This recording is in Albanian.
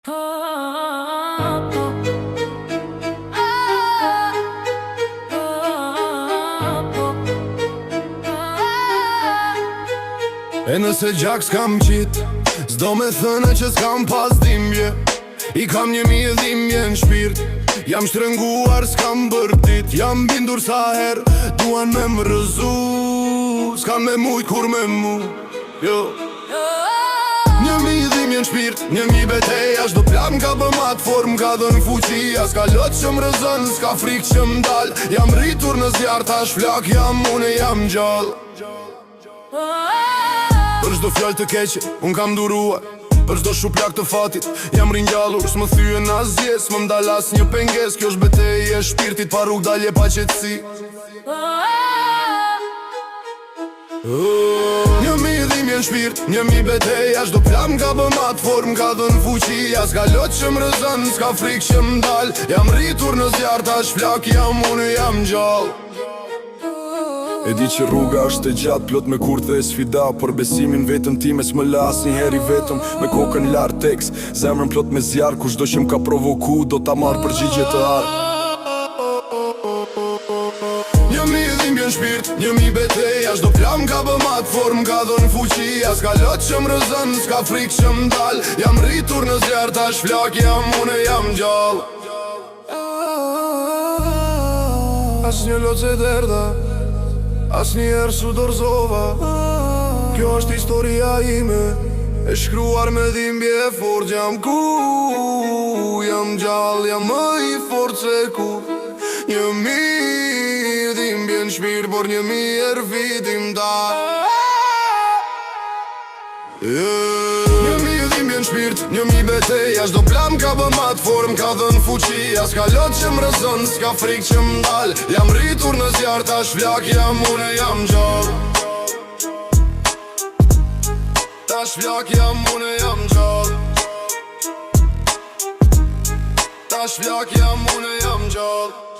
E nëse gjak s'kam qit, s'do me thënë që s'kam pas dhimbje. I kam 1000 dhimbje në shpirt, jam shtrënguar s'kam bërtit. Jam bindur sa her, duan me më rëzu, s'kam me mujt kur me mu. Jo 1000 dhimbje në shpirt, 1000 beteja, shdo plam ka bëmat form, ka dhën fuqia. S'ka lot që më rëzën, s'ka frik që më dal. Jam rritur në zjarë, tash flak jam, une jam gjall. Për shdo fjall të keqe, unë kam duruar. Për shdo shuplak të fatit, jam rinjallur. S'më thyën asgje, s'më mdalas një penges. Kjo shbetej e shpirtit, pa rrug dalje pa qetësi. 1000 dhimbje në shpirt, 1000 beteja, shdo plam ka bëmat form, ka dhën fuqia. S'ka lot që më rëzën, s'ka frik që më dal. Jam rritur në zjarë, tash flak jam, unë jam gjall. E di që rruga është e gjatë, plot me kurthe e sfida. Por besimin vetën time s'më la asnjëheri vetëm. Me kokën lartë tekst, zemrën plot me zjarë. Kushdo që m'ka provoku, do ta marrë përgjigje të ardh. 1000 dhimbje në shpirt, 1000 beteja, shdo plam ka bëmat form, ka dhën fuqia. S'ka lot që më rëzën, s'ka frik që më dal. Jam rritur në zjarë, tash flak jam, une jam gjall. As një lot se derda, as njerë su dorzova. Kjo është historia ime, e shkruar me dhimbje fort. Jam ku, jam gjall, jam më i fort se ku. 1000 dhimbje në shpirt, por 1000 vitim ta. 1000 dhimbje në shpirt, 1000 beteja, shdo plam ka bëmat form, ka dhën fuqia. S'ka lot që më rëzën, s'ka frik që më dal. Jam rritur në zjarë, tash flak jam, une jam gjall. Tash flak jam, une jam gjall. Tash flak jam, une jam gjall.